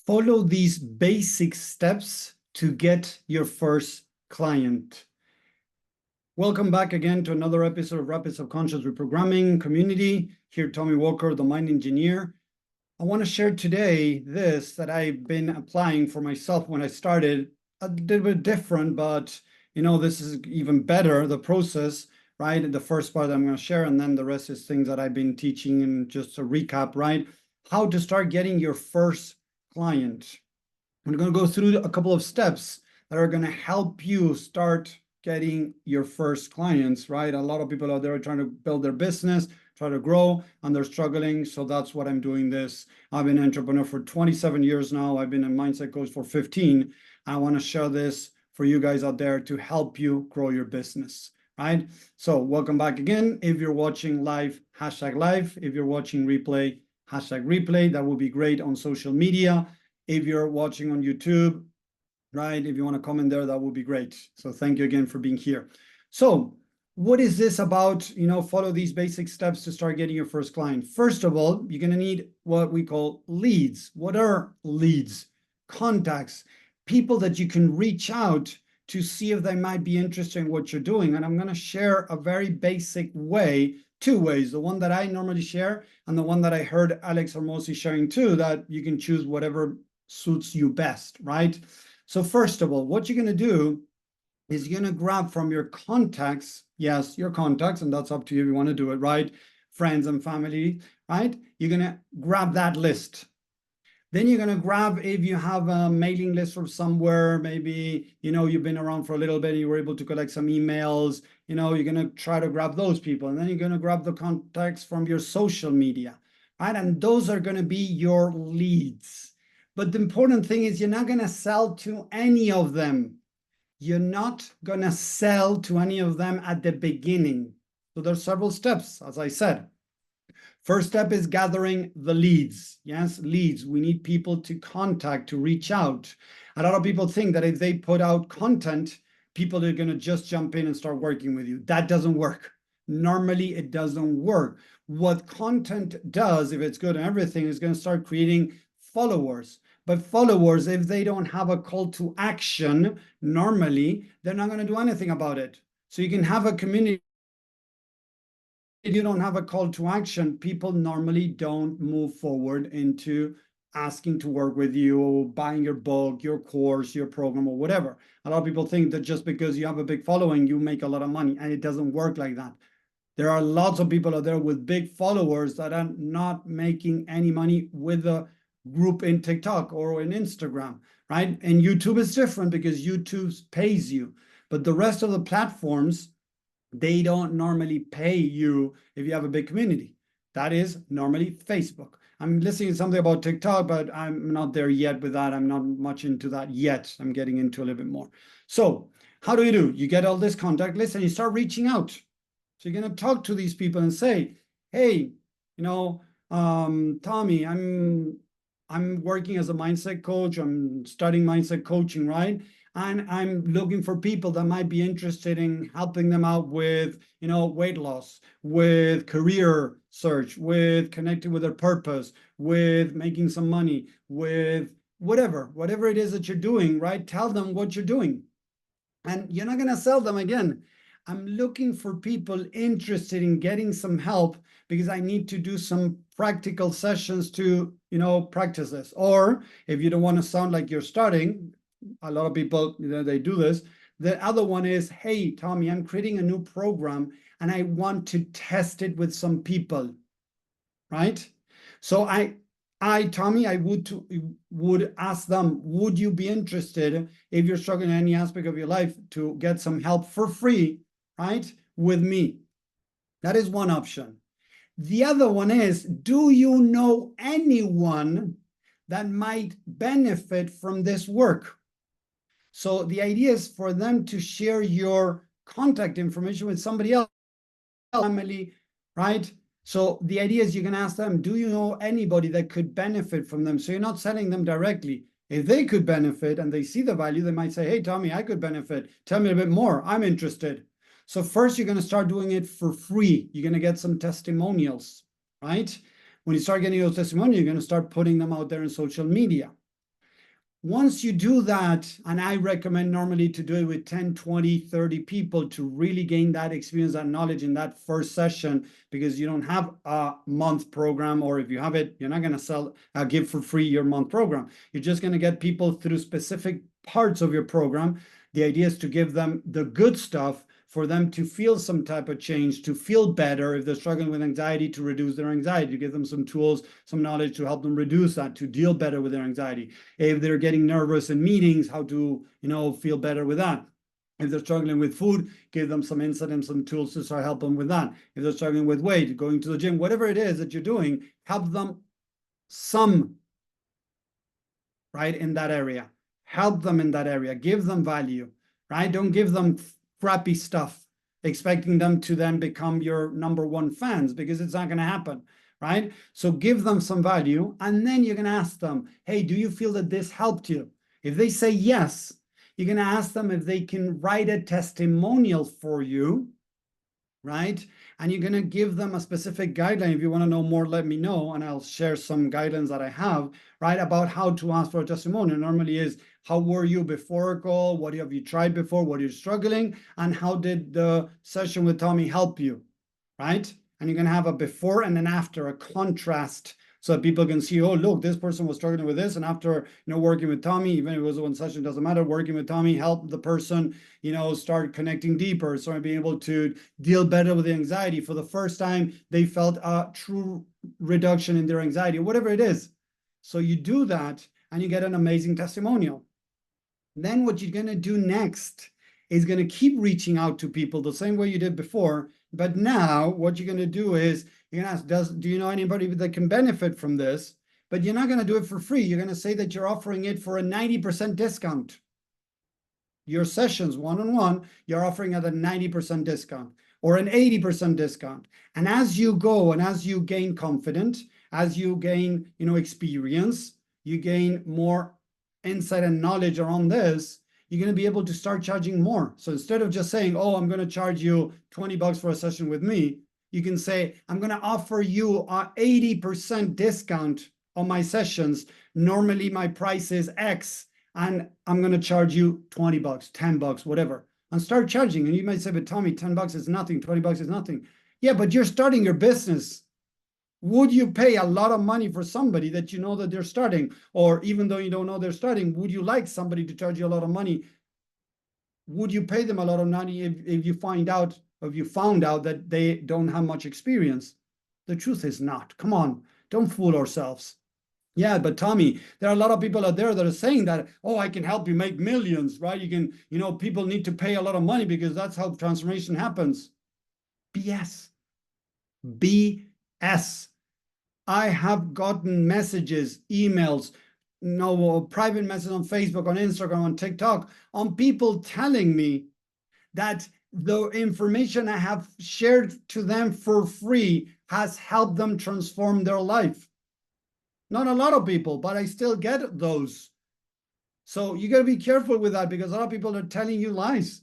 Follow these basic steps to get your first client. Welcome back again to another episode of Rapid Subconscious Reprogramming Community. Here, Tommy Walker, the Mind Engineer. I want to share today this that I've been applying for myself when I started. A little bit different, but this is even better, the process, right? The first part I'm going to share, and then the rest is things that I've been teaching, and just a recap, right? How to start getting your first client. I'm going to go through a couple of steps that are going to help you start getting your first clients, right? A lot of people out there are trying to build their business, try to grow, and they're struggling. So that's what I'm doing this. I've been an entrepreneur for 27 years now. I've been a mindset coach for 15. I want to share this for you guys out there to help you grow your business, right? So welcome back again. If you're watching live, hashtag live. If you're watching replay, hashtag replay. That would be great on social media. If you're watching on YouTube, right, if you want to comment there, that would be great. So thank you again for being here. So what is this about? Follow these basic steps to start getting your first client. First of all, you're going to need what we call leads. What are leads? Contacts, people that you can reach out to see if they might be interested in what you're doing. And I'm going to share a very basic way, two ways, the one that I normally share and the one that I heard Alex Hormozi sharing too, that you can choose whatever suits you best, right? So first of all, what you're going to do is you're going to grab from your contacts, yes, your contacts, and that's up to you if you want to do it, right? Friends and family, right? You're going to grab that list. Then you're going to grab, if you have a mailing list from somewhere, maybe, you've been around for a little bit, and you were able to collect some emails, you're going to try to grab those people. And then you're going to grab the contacts from your social media, right? And those are going to be your leads. But the important thing is you're not going to sell to any of them. You're not going to sell to any of them at the beginning. So there's several steps, as I said. First step is gathering the leads. Yes, leads. We need people to contact, to reach out. A lot of people think that if they put out content, people are going to just jump in and start working with you. That doesn't work. Normally, it doesn't work. What content does, if it's good and everything, is going to start creating followers. But followers, if they don't have a call to action, normally, they're not going to do anything about it. So you can have a community. If you don't have a call to action, people normally don't move forward into asking to work with you, buying your book, your course, your program, or whatever. A lot of people think that just because you have a big following, you make a lot of money, and it doesn't work like that. There are lots of people out there with big followers that are not making any money with a group in TikTok or in Instagram, right? And YouTube is different because YouTube pays you, but the rest of the platforms, they don't normally pay you if you have a big community. That is normally Facebook. I'm listening to something about TikTok, but I'm not there yet with that. I'm not much into that yet. I'm getting into a little bit more. So how do? You get all this contact list and you start reaching out. So you're going to talk to these people and say, hey, Tommy, I'm working as a mindset coach. I'm studying mindset coaching, right? And I'm looking for people that might be interested in helping them out with, weight loss, with career search, with connecting with their purpose, with making some money, with whatever it is that you're doing, right? Tell them what you're doing. And you're not going to sell them again. I'm looking for people interested in getting some help because I need to do some practical sessions to, practice this. Or if you don't want to sound like you're starting, a lot of people, they do this. The other one is, hey, Tommy, I'm creating a new program and I want to test it with some people, right? So Tommy, I would ask them, would you be interested, if you're struggling in any aspect of your life, to get some help for free, right, with me? That is one option. The other one is, do you know anyone that might benefit from this work? So the idea is for them to share your contact information with somebody else, family, right? So the idea is you can ask them, do you know anybody that could benefit from them? So you're not selling them directly. If they could benefit and they see the value, they might say, hey, Tommy, I could benefit. Tell me a bit more. I'm interested. So first, you're going to start doing it for free. You're going to get some testimonials, right? When you start getting those testimonials, you're going to start putting them out there in social media. Once you do that, and I recommend normally to do it with 10, 20, 30 people to really gain that experience, that knowledge in that first session, because you don't have a month program, or if you have it, you're not going to give for free your month program. You're just going to get people through specific parts of your program. The idea is to give them the good stuff for them to feel some type of change, to feel better. If they're struggling with anxiety, to reduce their anxiety, to give them some tools, some knowledge to help them reduce that, to deal better with their anxiety. If they're getting nervous in meetings, how to, feel better with that. If they're struggling with food, give them some insight and some tools to start help them with that. If they're struggling with weight, going to the gym, whatever it is that you're doing, help them some, right, in that area. Help them in that area. Give them value, right? Don't give them crappy stuff, expecting them to then become your number one fans, because it's not going to happen, right? So give them some value, and then you're going to ask them, hey, do you feel that this helped you? If they say yes, you're going to ask them if they can write a testimonial for you, right? And you're going to give them a specific guideline. If you want to know more, let me know, and I'll share some guidelines that I have, right, about how to ask for a testimonial. Normally is, how were you before a call? What have you tried before? What are you struggling? And how did the session with Tommy help you, right? And you're going to have a before and an after, a contrast, so that people can see, oh, look, this person was struggling with this, and after, working with Tommy, even if it was one session, doesn't matter, working with Tommy helped the person, start connecting deeper, start being able to deal better with the anxiety. For the first time, they felt a true reduction in their anxiety, whatever it is. So you do that, and you get an amazing testimonial. Then what you're going to do next is going to keep reaching out to people the same way you did before. But now what you're going to do is you're going to ask, do you know anybody that can benefit from this? But you're not going to do it for free. You're going to say that you're offering it for a 90% discount. Your sessions one-on-one, you're offering at a 90% discount or an 80% discount. And as you go and as you gain confidence, as you gain, experience, you gain more insight and knowledge around this, you're going to be able to start charging more. So instead of just saying, oh, I'm going to charge you $20 for a session with me, you can say, I'm going to offer you an 80% discount on my sessions. Normally my price is X, and I'm going to charge you $20, $10, whatever, and start charging. And you might say, but Tommy, $10 is nothing, $20 is nothing. Yeah, but you're starting your business. Would you pay a lot of money for somebody that you know that they're starting? Or even though you don't know they're starting, would you like somebody to charge you a lot of money? Would you pay them a lot of money if you found out that they don't have much experience? The truth is not. Come on, don't fool ourselves. Yeah, but Tommy, there are a lot of people out there that are saying that, oh, I can help you make millions, right? You can, people need to pay a lot of money because that's how transformation happens. BS. BS. I have gotten messages, emails, private messages on Facebook, on Instagram, on TikTok, on people telling me that the information I have shared to them for free has helped them transform their life. Not a lot of people, but I still get those. So you got to be careful with that, because a lot of people are telling you lies.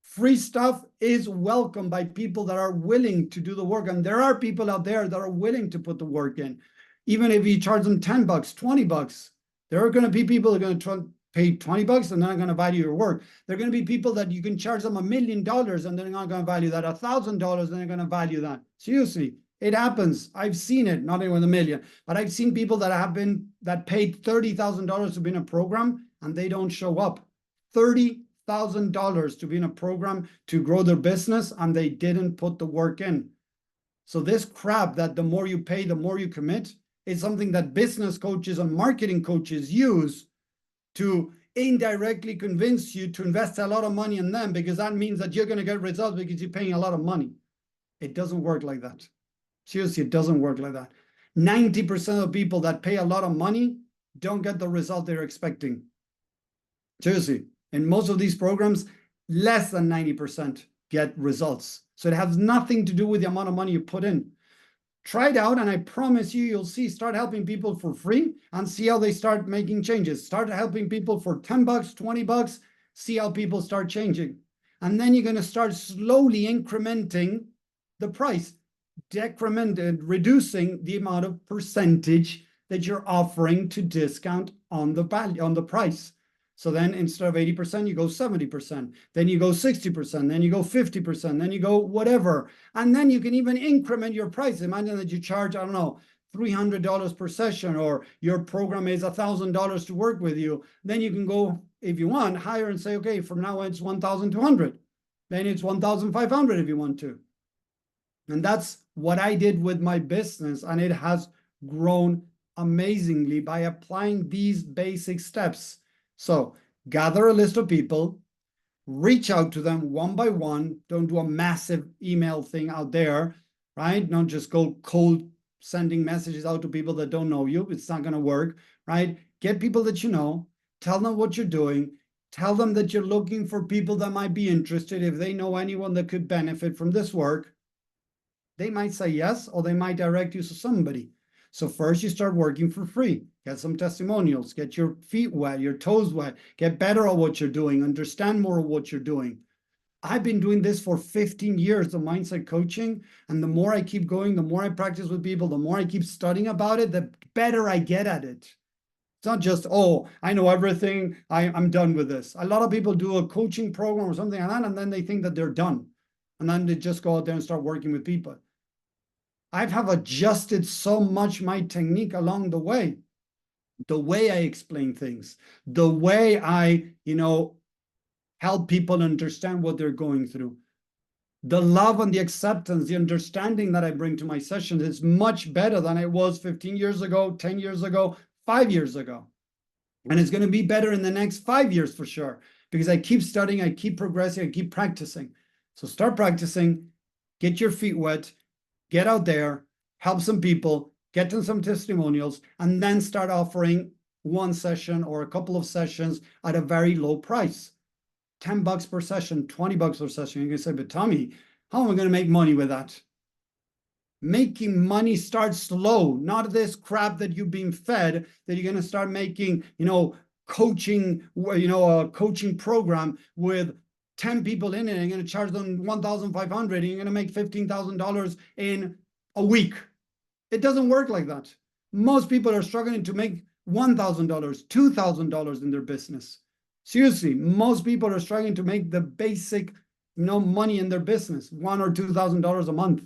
Free stuff is welcome by people that are willing to do the work. And there are people out there that are willing to put the work in. Even if you charge them $10, $20, there are going to be people that are going to pay $20 and they're not going to value your work. There are going to be people that you can charge them $1 million and they're not going to value that. $1,000 and they're going to value that. Seriously, it happens. I've seen it, not even $1 million, but I've seen people that paid $30,000 to be in a program and they don't show up. $30,000 to be in a program to grow their business, and they didn't put the work in. So this crap that the more you pay, the more you commit, is something that business coaches and marketing coaches use to indirectly convince you to invest a lot of money in them, because that means that you're going to get results because you're paying a lot of money. It doesn't work like that. Seriously, it doesn't work like that. 90% of people that pay a lot of money don't get the result they're expecting. Seriously. In most of these programs, less than 90% get results. So it has nothing to do with the amount of money you put in. Try it out, and I promise you, you'll see, start helping people for free and see how they start making changes. Start helping people for $10, $20, see how people start changing. And then you're going to start slowly incrementing the price, reducing the amount of percentage that you're offering to discount on the value, on the price. So then instead of 80%, you go 70%, then you go 60%, then you go 50%, then you go whatever. And then you can even increment your price. Imagine that you charge, I don't know, $300 per session, or your program is $1,000 to work with you. Then you can go, if you want, higher and say, okay, from now on it's 1,200. Then it's 1,500 if you want to. And that's what I did with my business. And it has grown amazingly by applying these basic steps. So gather a list of people, reach out to them one by one. Don't do a massive email thing out there, right? Don't just go cold sending messages out to people that don't know you. It's not going to work, right? Get people that you know, tell them what you're doing, tell them that you're looking for people that might be interested. If they know anyone that could benefit from this work, they might say yes, or they might direct you to somebody. So first you start working for free, get some testimonials, get your feet wet, your toes wet, get better at what you're doing, understand more of what you're doing. I've been doing this for 15 years, the mindset coaching. And the more I keep going, the more I practice with people, the more I keep studying about it, the better I get at it. It's not just, oh, I know everything, I'm done with this. A lot of people do a coaching program or something like that, and then they think that they're done. And then they just go out there and start working with people. I have adjusted so much my technique along the way I explain things, the way I, help people understand what they're going through. The love and the acceptance, the understanding that I bring to my sessions is much better than it was 15 years ago, 10 years ago, 5 years ago. And it's going to be better in the next 5 years for sure, because I keep studying, I keep progressing, I keep practicing. So start practicing, get your feet wet, get out there, help some people, get them some testimonials, and then start offering one session or a couple of sessions at a very low price. $10 per session, $20 per session. You can say, but Tommy, how am I going to make money with that? Making money starts slow, not this crap that you've been fed that you're going to start making, coaching, a coaching program with 10 people in it, and you're going to charge them $1,500 and you're going to make $15,000 in a week. It doesn't work like that. Most people are struggling to make $1,000, $2,000 in their business. Seriously, most people are struggling to make the basic, money in their business, $1,000 or $2,000 a month.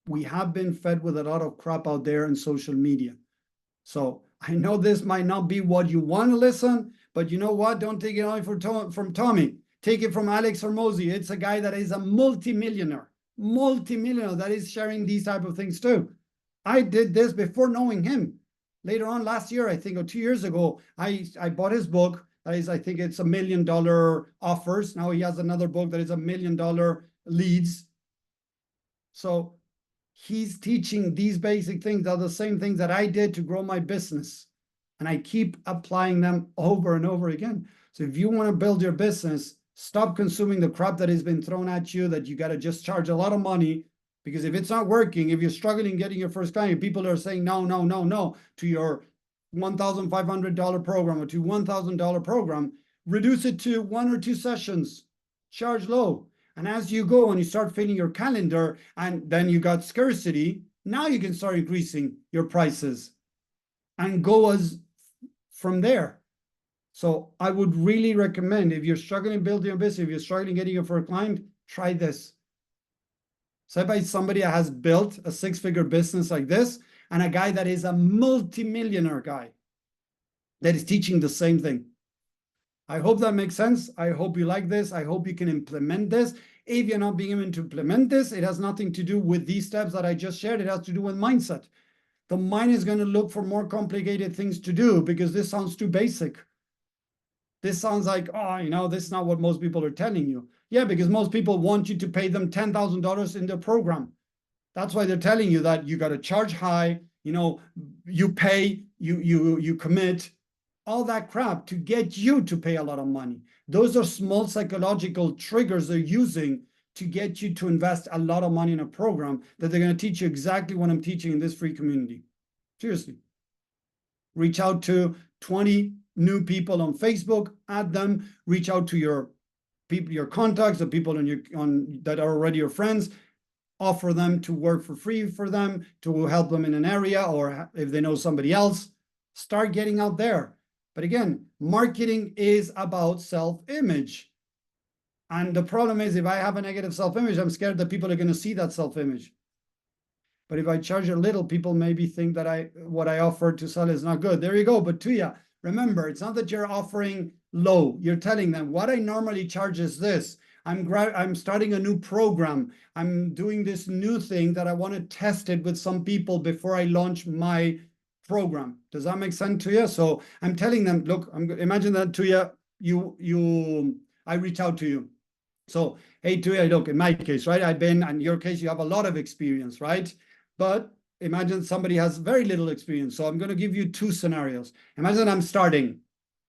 We have been fed with a lot of crap out there in social media. So I know this might not be what you want to listen, but you know what? Don't take it only from Tommy. Take it from Alex Hormozi. It's a guy that is a multimillionaire that is sharing these type of things too. I did this before knowing him. Later on last year, I think, or 2 years ago, I bought his book. That is, I think it's $1 million offers. Now he has another book that is $1 million leads. So he's teaching these basic things are the same things that I did to grow my business. And I keep applying them over and over again. So if you want to build your business, stop consuming the crap that has been thrown at you, that you got to just charge a lot of money. Because if it's not working, if you're struggling getting your first client, people are saying no to your $1,500 program or to $1,000 program, reduce it to 1 or 2 sessions, charge low. And as you go and you start filling your calendar, and then you got scarcity, now you can start increasing your prices and go as from there. So I would really recommend, if you're struggling building a business, if you're struggling getting your first client, try this. So by somebody that has built a 6-figure business like this, and a guy that is a multi-millionaire guy that is teaching the same thing. I hope that makes sense. I hope you like this. I hope you can implement this. If you're not being able to implement this, it has nothing to do with these steps that I just shared. It has to do with mindset. The mind is going to look for more complicated things to do because this sounds too basic. This sounds like, this is not what most people are telling you. Yeah, because most people want you to pay them $10,000 in their program. That's why they're telling you that you got to charge high, you pay, you commit, all that crap to get you to pay a lot of money. Those are small psychological triggers they're using to get you to invest a lot of money in a program that they're going to teach you exactly what I'm teaching in this free community. Seriously. Reach out to 20 new people on Facebook, add them, reach out to your people, your contacts, the people that are already your friends, offer them to work for free for them, to help them in an area, or if they know somebody else, start getting out there. But again, marketing is about self-image. And the problem is, if I have a negative self-image, I'm scared that people are going to see that self-image. But if I charge a little, people maybe think that what I offer to sell is not good. There you go. But Tuya, remember, it's not that you're offering low. You're telling them what I normally charge is this. I'm starting a new program. I'm doing this new thing that I want to test it with some people before I launch my program. Does that make sense to you? So I'm telling them, look, imagine that to you, I reach out to you. So, hey, Tuya, look, in my case, right? In your case, you have a lot of experience, right? But imagine somebody has very little experience. So I'm going to give you two scenarios. Imagine I'm starting,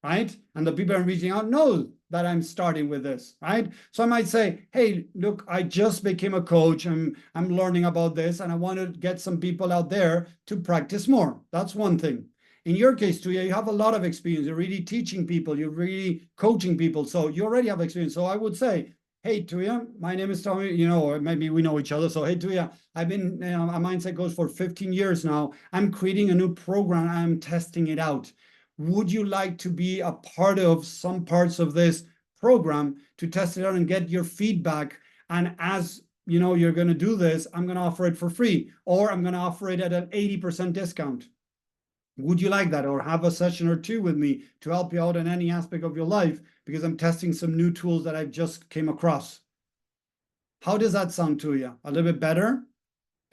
right? And the people I'm reaching out know that I'm starting with this, right? So I might say, hey, look, I just became a coach. I'm learning about this, and I want to get some people out there to practice more. That's one thing. In your case, Tuya, you have a lot of experience. You're really teaching people. You're really coaching people. So you already have experience. So I would say, hey, Tuya, my name is Tommy, or maybe we know each other. So, hey, Tuya, I've been a mindset coach for 15 years now. I'm creating a new program. I'm testing it out. Would you like to be a part of some parts of this program to test it out and get your feedback? And as you're going to do this, I'm going to offer it for free, or I'm going to offer it at an 80% discount. Would you like that? Or have a session or two with me to help you out in any aspect of your life, because I'm testing some new tools that I've just came across. How does that sound to you? A little bit better?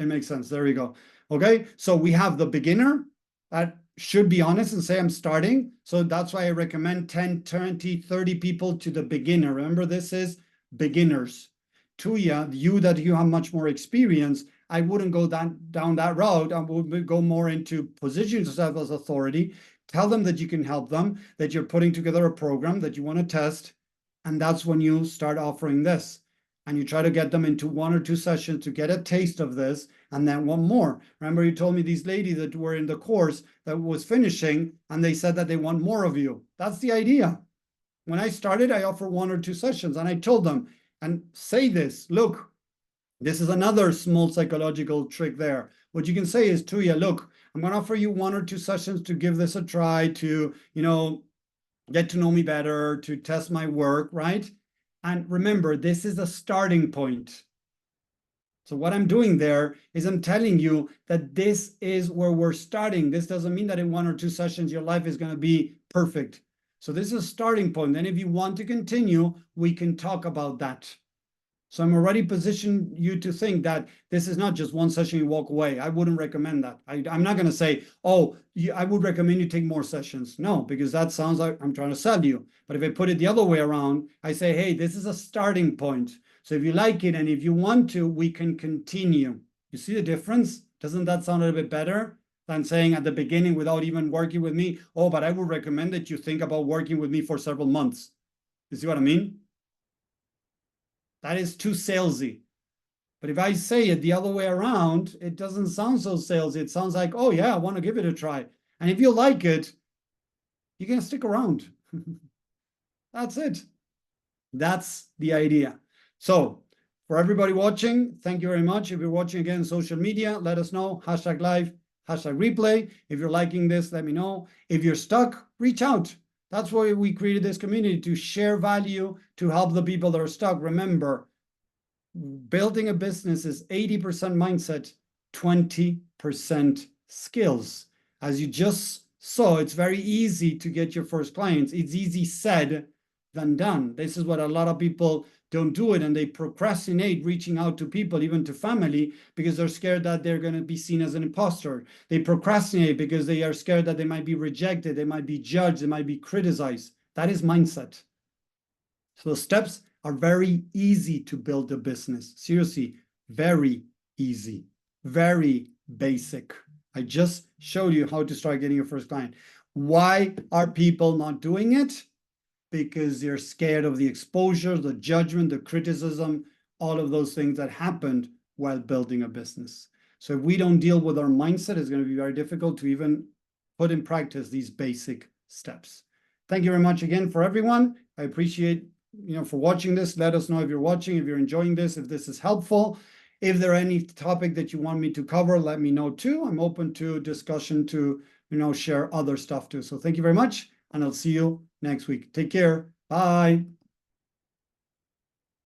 It makes sense. There we go. Okay, so we have the beginner that should be honest and say, I'm starting. So that's why I recommend 10, 20, 30 people to the beginner. Remember, this is beginners. Tuya, you that you have much more experience, I wouldn't go down that road. I would go more into position yourself as authority. Tell them that you can help them, that you're putting together a program that you want to test. And that's when you start offering this. And you try to get them into 1 or 2 sessions to get a taste of this, and then one more. Remember, you told me these ladies that were in the course that was finishing, and they said that they want more of you. That's the idea. When I started, I offered 1 or 2 sessions, and I told them, and say this, look, this is another small psychological trick there. What you can say is, Tuya, look, I'm going to offer you 1 or 2 sessions to give this a try, to, get to know me better, to test my work, right? And remember, this is a starting point. So what I'm doing there is I'm telling you that this is where we're starting. This doesn't mean that in 1 or 2 sessions, your life is going to be perfect. So this is a starting point. Then if you want to continue, we can talk about that. So I'm already positioned you to think that this is not just 1 session, you walk away. I wouldn't recommend that. I'm not going to say, oh, I would recommend you take more sessions. No, because that sounds like I'm trying to sell you. But if I put it the other way around, I say, hey, this is a starting point. So if you like it and if you want to, we can continue. You see the difference? Doesn't that sound a little bit better than saying at the beginning, without even working with me, oh, but I would recommend that you think about working with me for several months. You see what I mean? That is too salesy. But if I say it the other way around, it doesn't sound so salesy. It sounds like, oh yeah, I want to give it a try. And if you like it, you're going to stick around. That's it. That's the idea. So for everybody watching, thank you very much. If you're watching again on social media, let us know. #live, #replay. If you're liking this, let me know. If you're stuck, reach out. That's why we created this community, to share value, to help the people that are stuck. Remember, building a business is 80% mindset, 20% skills. As you just saw, it's very easy to get your first clients. It's easy said than done. This is what a lot of people don't do it, and they procrastinate reaching out to people, even to family, because they're scared that they're going to be seen as an imposter. They procrastinate because they are scared that they might be rejected, they might be judged, they might be criticized. That is mindset. So the steps are very easy to build a business. Seriously, very easy, very basic. I just showed you how to start getting your first client. Why are people not doing it? Because they're scared of the exposure, the judgment, the criticism, all of those things that happened while building a business. So if we don't deal with our mindset, it's going to be very difficult to even put in practice these basic steps. Thank you very much again for everyone. I appreciate for watching this. Let us know if you're watching, if you're enjoying this, if this is helpful. If there are any topic that you want me to cover, let me know too. I'm open to discussion to, share other stuff too. So thank you very much, and I'll see you next week. Take care. Bye.